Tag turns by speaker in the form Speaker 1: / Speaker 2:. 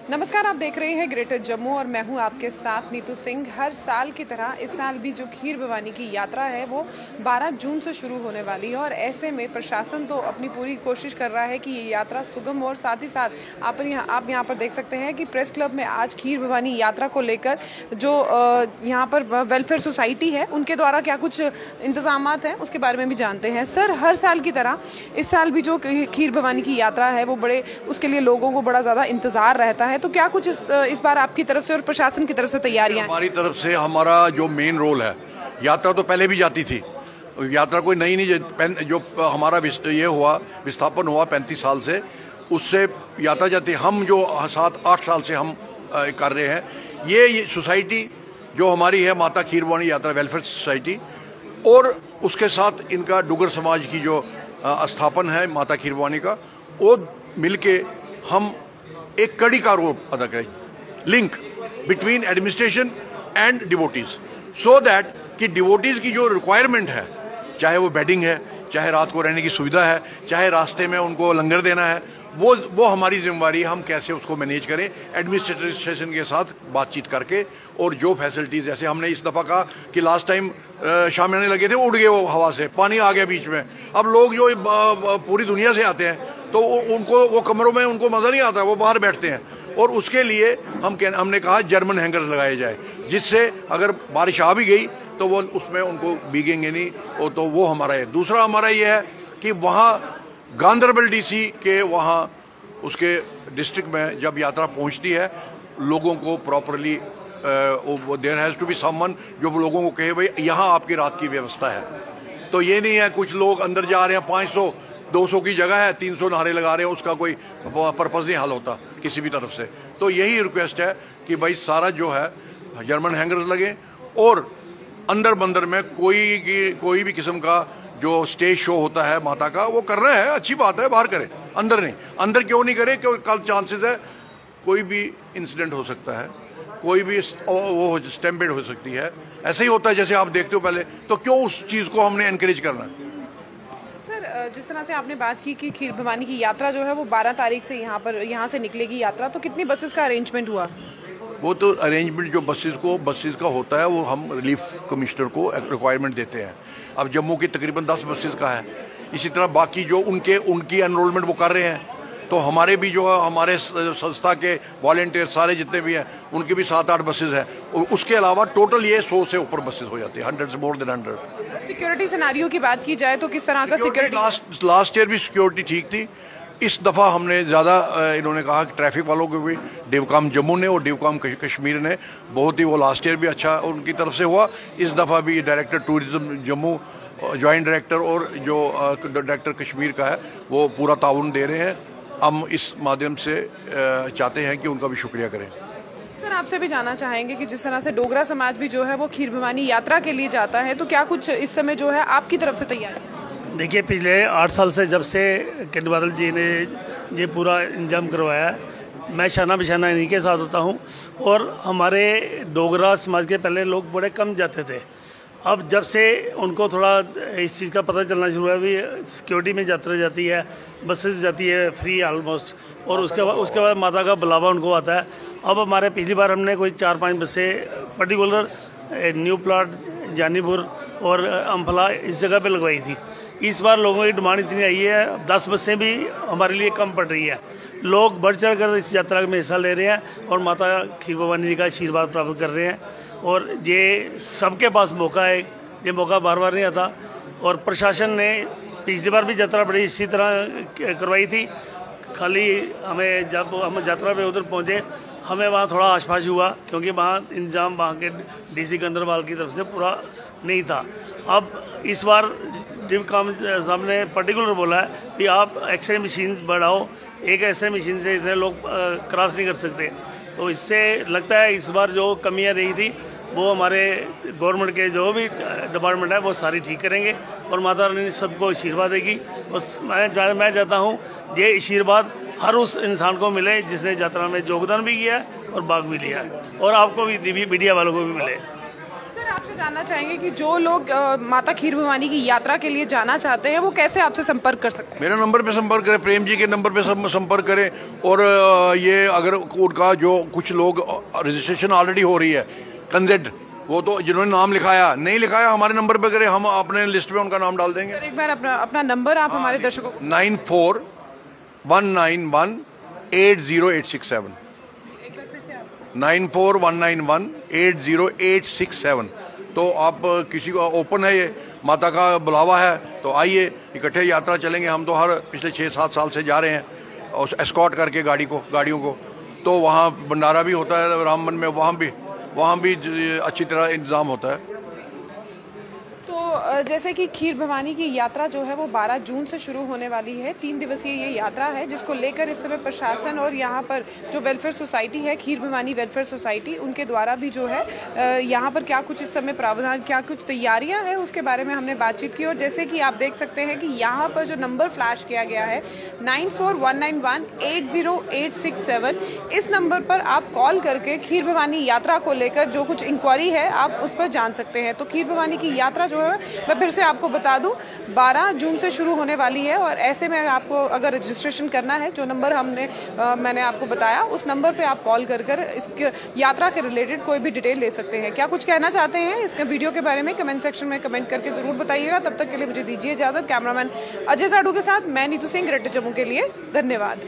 Speaker 1: नमस्कार, आप देख रहे हैं ग्रेटर जम्मू और मैं हूं आपके साथ नीतू सिंह। हर साल की तरह इस साल भी जो खीर भवानी की यात्रा है वो 12 जून से शुरू होने वाली है और ऐसे में प्रशासन तो अपनी पूरी कोशिश कर रहा है कि ये यात्रा सुगम हो और साथ ही साथ आप यहाँ पर देख सकते हैं कि प्रेस क्लब में आज खीर भवानी यात्रा को लेकर जो यहाँ पर वेलफेयर सोसाइटी है उनके द्वारा क्या कुछ इंतजाम हैं उसके बारे में भी जानते हैं। सर, हर साल की तरह इस साल भी जो खीर भवानी की यात्रा है वो उसके लिए लोगों को बड़ा ज़्यादा इंतजार रहता है, तो क्या कुछ इस बार आपकी तरफ से और प्रशासन की तरफ से तैयारियां?
Speaker 2: हमारी तरफ से हमारा जो मेन रोल है, यात्रा तो पहले भी जाती थी, यात्रा कोई नई नहीं, जो हमारा ये हुआ विस्थापन हुआ 35 साल से, उससे यात्रा जाती। हम जो 7-8 साल से हम कर रहे हैं, ये सोसाइटी जो हमारी है माता खीर भवानी यात्रा वेलफेयर सोसाइटी, और उसके साथ इनका डुगर समाज की जो स्थापन है माता खीर भवानी का, वो मिलके हम एक कड़ी का रोल अदा करें, link between administration and devotees, so that कि डिवोटीज की जो रिक्वायरमेंट है, चाहे वो बेडिंग है, चाहे रात को रहने की सुविधा है, चाहे रास्ते में उनको लंगर देना है, वो हमारी जिम्मेवारी है। हम कैसे उसको मैनेज करें एडमिनिस्ट्रेशन के साथ बातचीत करके, और जो फैसिलिटीज, जैसे हमने इस दफ़ा कहा कि लास्ट टाइम शामियाने लगे थे, उड़ गए वो हवा से, पानी आ गया बीच में। अब लोग जो पूरी दुनिया से आते हैं तो उनको वो कमरों में उनको मज़ा नहीं आता, वो बाहर बैठते हैं, और उसके लिए हमने कहा जर्मन हैंगर्स लगाए जाए, जिससे अगर बारिश आ भी गई तो वो उसमें उनको भीगेंगे नहीं। तो वो हमारा है। दूसरा हमारा ये है कि वहाँ गांधरबल डीसी के वहाँ उसके डिस्ट्रिक्ट में जब यात्रा पहुँचती है, लोगों को properly there has to be someone जो लोगों को कहे भाई यहाँ आपकी रात की व्यवस्था है। तो ये नहीं है कुछ लोग अंदर जा रहे हैं, 500-200 की जगह है, 300 नारे लगा रहे हैं, उसका कोई पर्पज़ नहीं हल होता किसी भी तरफ से। तो यही रिक्वेस्ट है कि भाई सारा जो है जर्मन हैंगर्स लगे, और अंदर बंदर में कोई भी किस्म का जो स्टेज शो होता है माता का, वो कर रहे हैं, अच्छी बात है, बाहर करें, अंदर नहीं। अंदर क्यों नहीं करें? क्योंकि कल चांसेस है कोई भी इंसिडेंट हो सकता है, कोई भी वो स्टैम्पेड हो सकती है, ऐसे ही होता है जैसे आप देखते हो पहले। तो क्यों उस चीज़ को हमने एनकरेज करना है?
Speaker 1: सर, जिस तरह से आपने बात की कि खीर भवानी की यात्रा जो है वो 12 तारीख से यहाँ से निकलेगी यात्रा, तो कितनी बसेस का अरेंजमेंट हुआ?
Speaker 2: वो तो अरेंजमेंट जो बसेस का होता है वो हम रिलीफ कमिश्नर को रिक्वायरमेंट देते हैं। अब जम्मू की तकरीबन 10 बसेस का है, इसी तरह बाकी जो उनकी एनरोलमेंट वो कर रहे हैं। तो हमारे भी जो है, हमारे संस्था के वॉलंटियर सारे जितने भी हैं, उनकी भी 7-8 बसेस हैं, और उसके अलावा टोटल ये 100 से ऊपर बसेस हो जाती है, 100 से मोर देन 100।
Speaker 1: सिक्योरिटी सिनेरियो की बात की जाए तो किस तरह का सिक्योरिटी?
Speaker 2: लास्ट ईयर भी सिक्योरिटी ठीक थी, इस दफ़ा हमने ज़्यादा इन्होंने कहा कि ट्रैफिक वालों को भी डिवकाम जम्मू ने और डिवकाम कश्मीर ने बहुत ही, वो लास्ट ईयर भी अच्छा उनकी तरफ से हुआ। इस दफ़ा भी director tourism Jammu, joint director और जो डायरेक्टर कश्मीर का है, वो पूरा ताउन दे रहे हैं। हम इस माध्यम से चाहते हैं कि उनका भी शुक्रिया करें।
Speaker 1: सर, आपसे भी जानना चाहेंगे कि जिस तरह से डोगरा समाज भी जो है वो खीर भवानी यात्रा के लिए जाता है, तो क्या कुछ इस समय जो है आपकी तरफ से तैयार है?
Speaker 3: देखिए, पिछले 8 साल से जब से किरण बादल जी ने ये पूरा इंतजाम करवाया है, मैं शाना बिशाना इन्हीं के साथ होता हूँ। और हमारे डोगरा समाज के पहले लोग बड़े कम जाते थे, अब जब से उनको थोड़ा इस चीज़ का पता चलना शुरू है, भी सिक्योरिटी में यात्रा जाती है, बसेस जाती है फ्री ऑलमोस्ट, और उसके बाद माता का बुलावा उनको आता है। अब हमारे पिछली बार हमने कोई 4-5 बसें पर्टिकुलर न्यू प्लाट, जानीपुर और अम्फला इस जगह पे लगवाई थी। इस बार लोगों की डिमांड इतनी आई है, 10 बसें भी हमारे लिए कम पड़ रही है। लोग बढ़ चढ़ कर इस यात्रा में हिस्सा ले रहे हैं और माता खीर भवानी जी का आशीर्वाद प्राप्त कर रहे हैं, और ये सबके पास मौका है, ये मौका बार बार नहीं आता। और प्रशासन ने पिछली बार भी यात्रा बड़ी इसी तरह करवाई थी, खाली हमें जब हम यात्रा पे उधर पहुँचे हमें वहाँ थोड़ा आशपाश हुआ, क्योंकि वहाँ इंतजाम वहाँ के डीसी गंदरवाल की तरफ से पूरा नहीं था। अब इस बार डिवकाम साहब ने पर्टिकुलर बोला है कि आप एक्सरे मशीन बढ़ाओ, एक एक्सरे मशीन से इतने लोग क्रॉस नहीं कर सकते। तो इससे लगता है इस बार जो कमियां रही थी वो हमारे गवर्नमेंट के जो भी डिपार्टमेंट है वो सारी ठीक करेंगे, और माता रानी सबको आशीर्वाद देगी। और मैं चाहता हूँ ये आशीर्वाद हर उस इंसान को मिले जिसने यात्रा में योगदान भी किया है और भाग भी लिया है, और आपको भी मीडिया वालों को भी मिले।
Speaker 1: सर, आप आपसे जानना चाहेंगे कि जो लोग माता खीर भवानी की यात्रा के लिए जाना चाहते हैं वो कैसे आपसे संपर्क कर सकते हैं?
Speaker 2: मेरे नंबर पे संपर्क करें, प्रेम जी के नंबर पे संपर्क करें। और ये अगर उनका जो कुछ लोग रजिस्ट्रेशन ऑलरेडी हो रही है कंजेड, वो तो जिन्होंने नाम लिखाया नहीं लिखाया हमारे नंबर पे करें, हम अपने लिस्ट में उनका नाम डाल देंगे।
Speaker 1: सर एक बार अपना नंबर आप हमारे दर्शकों को
Speaker 2: 9419180867 9419180867। तो आप किसी को ओपन है, ये माता का बुलावा है, तो आइए इकट्ठे यात्रा चलेंगे। हम तो हर पिछले 6-7 साल से जा रहे हैं और एस्कॉर्ट करके गाड़ियों को। तो वहाँ भंडारा भी होता है रामबन में, वहाँ भी अच्छी तरह इंतजाम होता है।
Speaker 1: तो जैसे कि खीर भवानी की यात्रा जो है वो 12 जून से शुरू होने वाली है। 3 दिवसीय ये यात्रा है जिसको लेकर इस समय प्रशासन और यहाँ पर जो वेलफेयर सोसाइटी है, खीर भवानी वेलफेयर सोसाइटी, उनके द्वारा भी जो है यहाँ पर क्या कुछ इस समय प्रावधान, क्या कुछ तैयारियां हैं, उसके बारे में हमने बातचीत की। और जैसे कि आप देख सकते हैं कि यहाँ पर जो नंबर फ्लैश किया गया है 9419180867, इस नंबर पर आप कॉल करके खीर भवानी यात्रा को लेकर जो कुछ इंक्वायरी है आप उस पर जान सकते हैं। तो खीर भवानी की यात्रा जो है मैं फिर से आपको बता दूं 12 जून से शुरू होने वाली है। और ऐसे में आपको अगर रजिस्ट्रेशन करना है, जो नंबर मैंने आपको बताया, उस नंबर पे आप कॉल कर इस यात्रा के रिलेटेड कोई भी डिटेल ले सकते हैं। क्या कुछ कहना चाहते हैं इस वीडियो के बारे में कमेंट सेक्शन में कमेंट करके जरूर बताइएगा। तब तक के लिए मुझे दीजिए इजाजत। कैमरामैन अजय साडू के साथ मैं नीतू सिंह, ग्रेटर जम्मू के लिए। धन्यवाद।